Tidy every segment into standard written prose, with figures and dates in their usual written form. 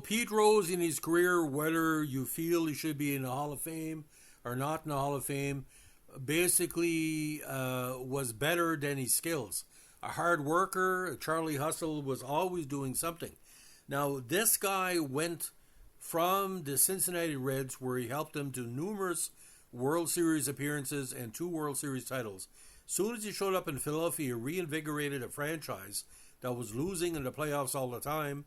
Pete Rose in his career, whether you feel he should be in the Hall of Fame or not in the Hall of Fame, basically was better than his skills. A hard worker, Charlie Hustle was always doing something. Now, this guy went from the Cincinnati Reds, where he helped them to numerous World Series appearances and 2 World Series titles. Soon as he showed up in Philadelphia, he reinvigorated a franchise that was losing in the playoffs all the time,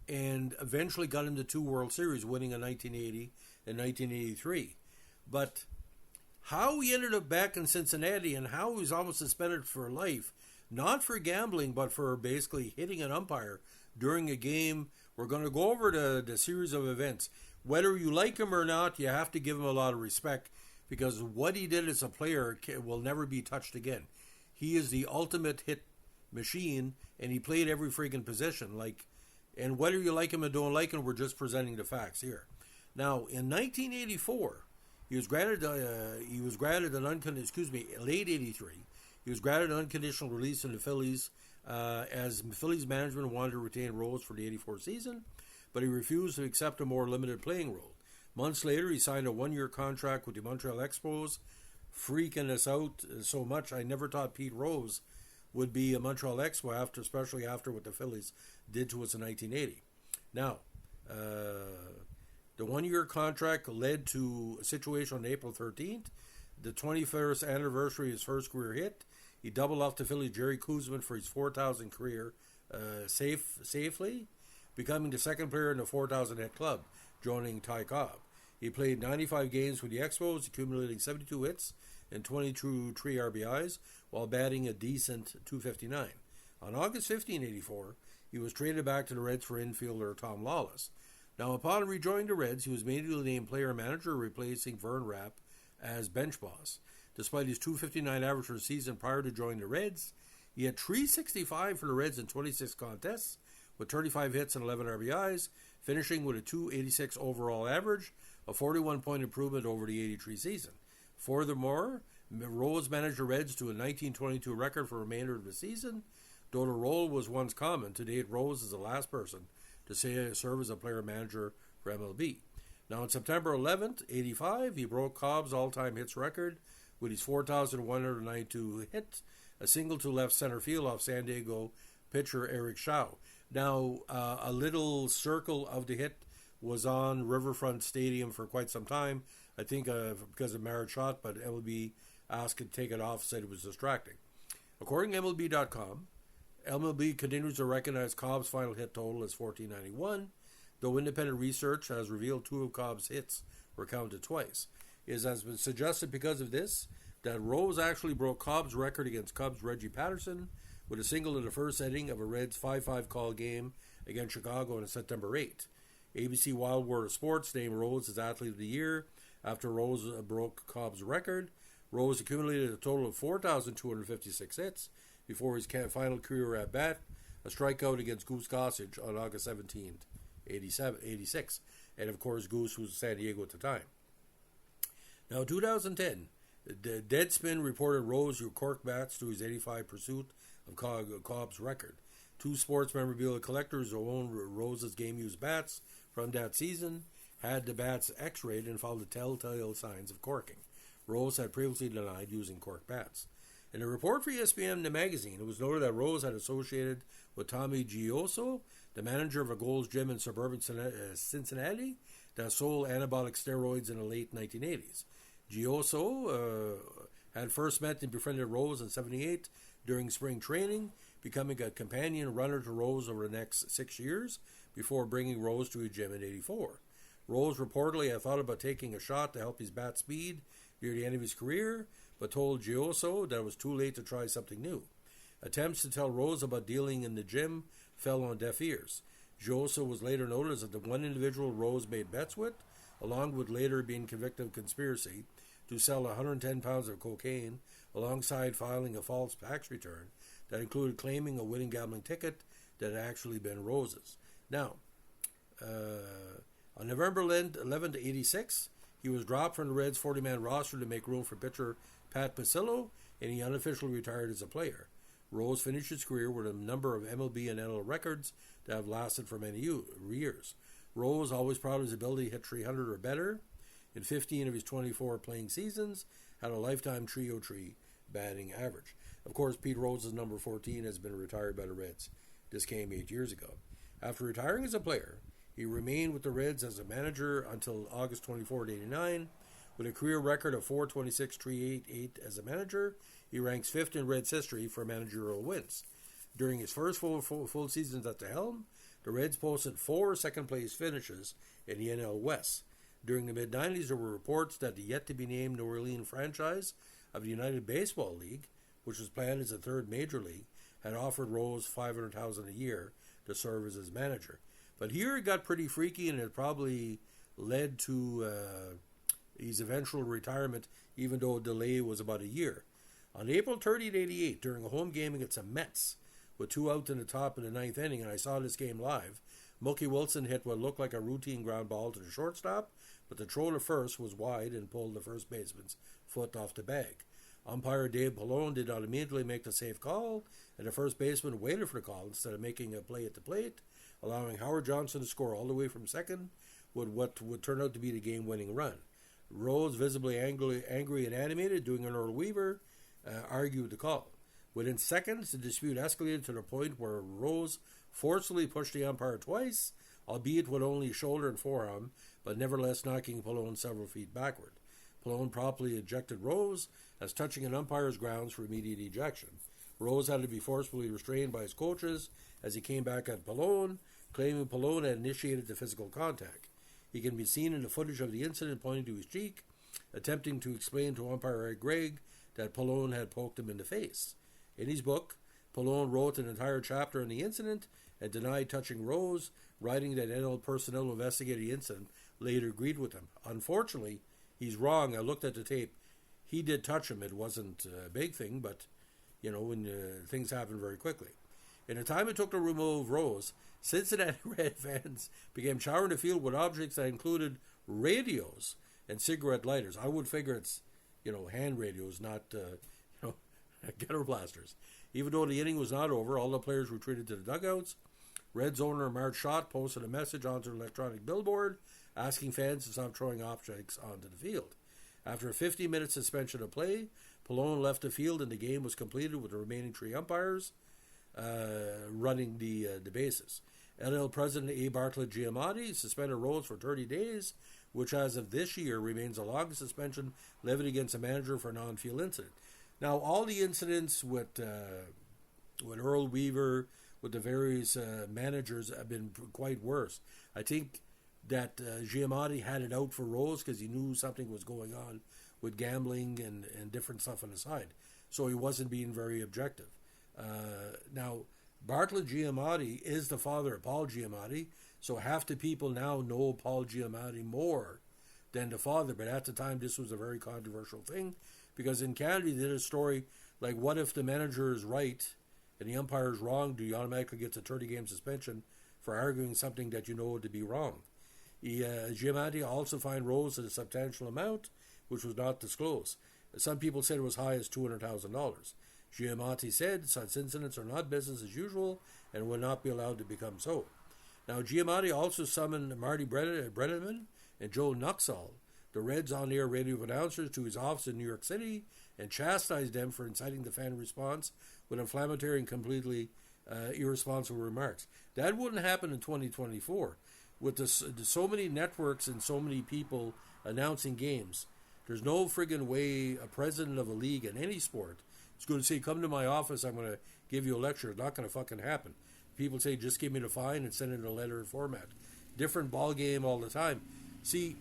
and eventually got into 2 World Series, winning in 1980 and 1983. But how he ended up back in Cincinnati and how he was almost suspended for life, not for gambling, but for basically hitting an umpire during a game. We're going to go over the series of events. Whether you like him or not, you have to give him a lot of respect, because what he did as a player will never be touched again. He is the ultimate hit machine, and he played every freaking position. And whether you like him or don't like him, we're just presenting the facts here. Now, in 1984, he was granted late '83. He was granted an unconditional release in the Phillies, as Phillies management wanted to retain Rose for the '84 season, but he refused to accept a more limited playing role. Months later, he signed a 1-year contract with the Montreal Expos, freaking us out so much. I never thought Pete Rose would be a Montreal Expo, especially after what the Phillies did to us in 1980. Now, the 1-year contract led to a situation on April 13th, the 21st anniversary of his first career hit. He doubled off the Philly Jerry Koosman for his 4,000 career safely, becoming the second player in the 4,000 hit club, joining Ty Cobb. He played 95 games with the Expos, accumulating 72 hits and 22 RBIs, while batting a decent .259. On August 15, '84, he was traded back to the Reds for infielder Tom Lawless. Now, upon rejoining the Reds, he was immediately named player-manager, replacing Vern Rapp as bench boss. Despite his .259 average for the season prior to joining the Reds, he had .365 for the Reds in 26 contests, with 35 hits and 11 RBIs, finishing with a .286 overall average, a 41-point improvement over the '83 season. Furthermore, Rose managed the Reds to a 1922 record for the remainder of the season. Though the role was once common, to date Rose is the last person to serve as a player-manager for MLB. Now, on September 11th, '85, he broke Cobb's all-time hits record with his 4,192 hit, a single to left center field off San Diego pitcher Eric Shaw. Now, a little circle of the hit was on Riverfront Stadium for quite some time, I think because of merit shot, but MLB asked to take it off, said it was distracting. According to MLB.com, MLB continues to recognize Cobb's final hit total as 1,491, though independent research has revealed 2 of Cobb's hits were counted twice. It has been suggested because of this that Rose actually broke Cobb's record against Cubs' Reggie Patterson with a single in the first inning of a Reds 5-5 call game against Chicago on September 8th. ABC Wild World of Sports named Rose as Athlete of the Year after Rose broke Cobb's record. Rose accumulated a total of 4,256 hits before his final career at bat, a strikeout against Goose Gossage on August 17th, 86. And of course, Goose was in San Diego at the time. Now, 2010, the Deadspin reported Rose drew cork bats to his 85 pursuit of Cobb's record. 2 sports memorabilia collectors who owned Rose's game-used bats from that season had the bats x-rayed and found the telltale signs of corking. Rose had previously denied using cork bats. In a report for ESPN the magazine, it was noted that Rose had associated with Tommy Gioso, the manager of a Gold's Gym in suburban Cincinnati that sold anabolic steroids in the late 1980s. Gioso had first met and befriended Rose in '78 during spring training, becoming a companion runner to Rose over the next 6 years before bringing Rose to a gym in '84. Rose reportedly had thought about taking a shot to help his bat speed near the end of his career, but told Gioso that it was too late to try something new. Attempts to tell Rose about dealing in the gym fell on deaf ears. Gioso was later noted as the one individual Rose made bets with, along with later being convicted of conspiracy to sell 110 pounds of cocaine, alongside filing a false tax return that included claiming a winning gambling ticket that had actually been Rose's. Now, on November 11, '86, he was dropped from the Reds' 40-man roster to make room for pitcher Pat Pasillo, and he unofficially retired as a player. Rose finished his career with a number of MLB and NL records that have lasted for many years. Rose, always proud of his ability to hit 300 or better, in 15 of his 24 playing seasons, had a lifetime .303 batting average. Of course, Pete Rose's number 14 has been retired by the Reds. This came 8 years ago. After retiring as a player, he remained with the Reds as a manager until August 24, 1989. With a career record of .426, .388 as a manager, he ranks 5th in Reds history for managerial wins. During his first full seasons at the helm, the Reds posted 4 second-place finishes in the NL West. During the mid-90s, there were reports that the yet-to-be-named New Orleans franchise of the United Baseball League, which was planned as a third major league, had offered Rose $500,000 a year to serve as his manager. But here it got pretty freaky, and it probably led to his eventual retirement, even though a delay was about a year. On April 30, 1988, during a home game against the Mets, with 2 out in the top of the 9th inning, and I saw this game live, Mookie Wilson hit what looked like a routine ground ball to the shortstop, but the throw to first was wide and pulled the first baseman's foot off the bag. Umpire Dave Pallone did not immediately make the safe call, and the first baseman waited for the call instead of making a play at the plate, allowing Howard Johnson to score all the way from second with what would turn out to be the game-winning run. Rose, visibly angry and animated, doing an Earl Weaver, argued the call. Within seconds, the dispute escalated to the point where Rose forcefully pushed the umpire twice, albeit with only shoulder and forearm, but nevertheless knocking Pallone several feet backward. Pallone promptly ejected Rose as touching an umpire's grounds for immediate ejection. Rose had to be forcefully restrained by his coaches as he came back at Pallone, claiming Pallone had initiated the physical contact. He can be seen in the footage of the incident pointing to his cheek, attempting to explain to umpire Eric Gregg that Pallone had poked him in the face. In his book, Pallone wrote an entire chapter on the incident and denied touching Rose, writing that NL personnel who investigated the incident later agreed with him. Unfortunately, he's wrong. I looked at the tape. He did touch him. It wasn't a big thing, but, when things happen very quickly. In the time it took to remove Rose, Cincinnati Red fans began showering the field with objects that included radios and cigarette lighters. I would figure it's, hand radios, not, ghetto blasters. Even though the inning was not over, all the players retreated to the dugouts. Reds owner Mark Schott posted a message onto an electronic billboard asking fans to stop throwing objects onto the field. After a 50-minute suspension of play, Pallone left the field and the game was completed with the remaining 3 umpires running the bases. NL President A. Bartlett Giamatti suspended Rose for 30 days, which as of this year remains the longest suspension levied against a manager for a non-field incident. Now, all the incidents with Earl Weaver, with the various managers, have been quite worse. I think that Giamatti had it out for Rose because he knew something was going on with gambling and different stuff on the side. So he wasn't being very objective. Now, Bartlett Giamatti is the father of Paul Giamatti, so half the people now know Paul Giamatti more than the father. But at the time, this was a very controversial thing because in Canada, they did a story like, what if the manager is right and the umpire is wrong? Do you automatically get a 30-game suspension for arguing something that you know to be wrong? Giamatti also fined Rose at a substantial amount, which was not disclosed. Some people said it was high as $200,000. Giamatti said such incidents are not business as usual and will not be allowed to become so. Now, Giamatti also summoned Marty Brennaman and Joe Nuxall, the Reds on-air radio announcers, to his office in New York City and chastised them for inciting the fan response with inflammatory and completely irresponsible remarks. That wouldn't happen in 2024. With so many networks and so many people announcing games, there's no friggin' way a president of a league in any sport is going to say, come to my office, I'm going to give you a lecture. It's not going to fucking happen. People say, just give me the fine and send it in a letter format. Different ball game all the time. See,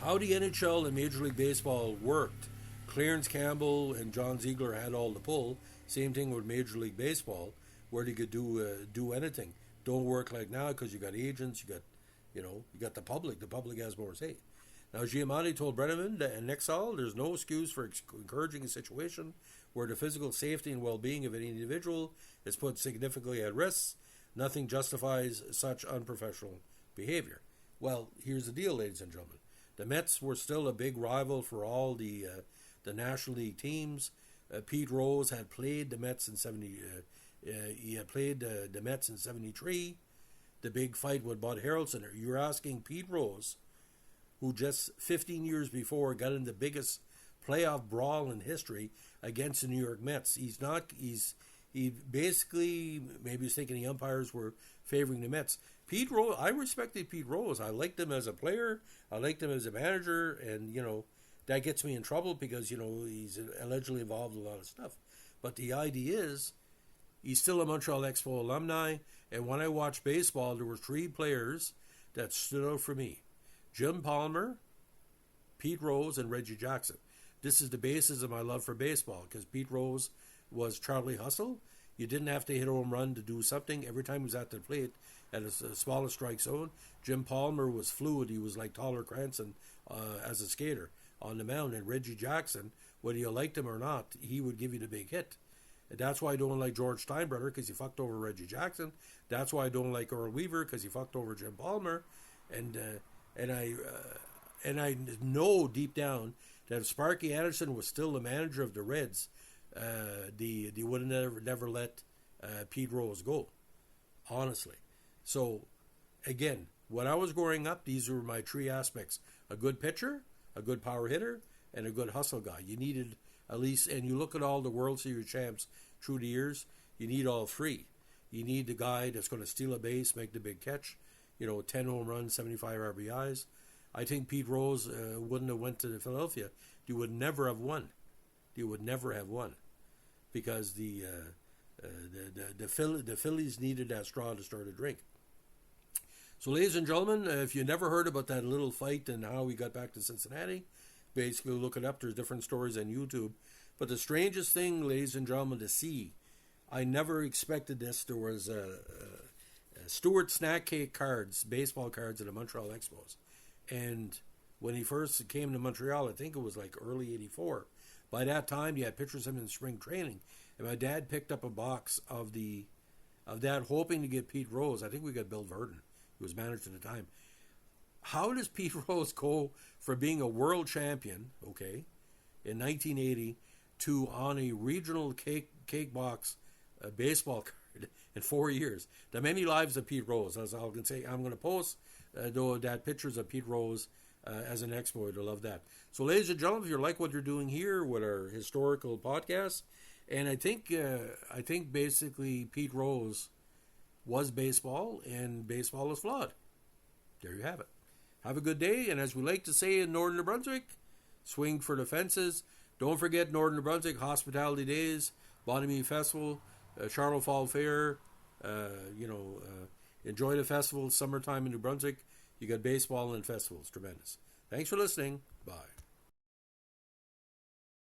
how the NHL and Major League Baseball worked, Clarence Campbell and John Ziegler had all the pull. Same thing with Major League Baseball, where they could do anything. Don't work like now because you got agents, you got the public. The public has more say. Now, Giamatti told Brennaman and Nuxall there's no excuse for encouraging a situation where the physical safety and well-being of any individual is put significantly at risk. Nothing justifies such unprofessional behavior. Well, here's the deal, ladies and gentlemen. The Mets were still a big rival for all the National League teams. Pete Rose had played the Mets in 70. He had played the Mets in 73. the big fight with Bud Harrelson. You're asking Pete Rose, who just 15 years before got in the biggest playoff brawl in history against the New York Mets. He basically, maybe he's thinking the umpires were favoring the Mets. Pete Rose, I respected Pete Rose. I liked him as a player. I liked him as a manager. And, that gets me in trouble because, he's allegedly involved in a lot of stuff. But the idea is, he's still a Montreal Expo alumni. And when I watched baseball, there were 3 players that stood out for me. Jim Palmer, Pete Rose, and Reggie Jackson. This is the basis of my love for baseball because Pete Rose was Charlie Hustle. You didn't have to hit a home run to do something. Every time he was at the plate at a smallest strike zone. Jim Palmer was fluid. He was like Tyler Cranston as a skater on the mound. And Reggie Jackson, whether you liked him or not, he would give you the big hit. And that's why I don't like George Steinbrenner because he fucked over Reggie Jackson. That's why I don't like Earl Weaver because he fucked over Jim Palmer. And I know deep down that if Sparky Anderson was still the manager of the Reds, they would have never let Pete Rose go, honestly. So, again, when I was growing up, these were my 3 aspects. A good pitcher, a good power hitter, and a good hustle guy. You needed at least, and you look at all the World Series champs through the years, you need all 3. You need the guy that's going to steal a base, make the big catch, 10 home runs, 75 RBIs. I think Pete Rose wouldn't have went to Philadelphia. They would never have won. They would never have won because the Phillies needed that straw to start a drink. So, ladies and gentlemen, if you never heard about that little fight and how we got back to Cincinnati, basically look it up. There's different stories on YouTube. But the strangest thing, ladies and gentlemen, to see, I never expected this. There was Stewart Snack Cake cards, baseball cards at the Montreal Expos. And when he first came to Montreal, I think it was like early 84. By that time, you had pictures of him in spring training. And my dad picked up a box of that, hoping to get Pete Rose. I think we got Bill Verdon, who was manager at the time. How does Pete Rose go from being a world champion, in 1980, to on a regional cake box baseball card in 4 years? The many lives of Pete Rose, as I can say. I'm going to post that pictures of Pete Rose as an Expo. I'd love that. So, ladies and gentlemen, if you like what you're doing here with our historical podcast, and I think basically Pete Rose was baseball, and baseball is flawed. There you have it. Have a good day, and as we like to say in Northern New Brunswick, swing for the fences. Don't forget Northern New Brunswick Hospitality Days, Bonamy Festival, Charlotte Fall Fair. Enjoy the festival. Summertime in New Brunswick. You got baseball and festivals. Tremendous. Thanks for listening. Bye.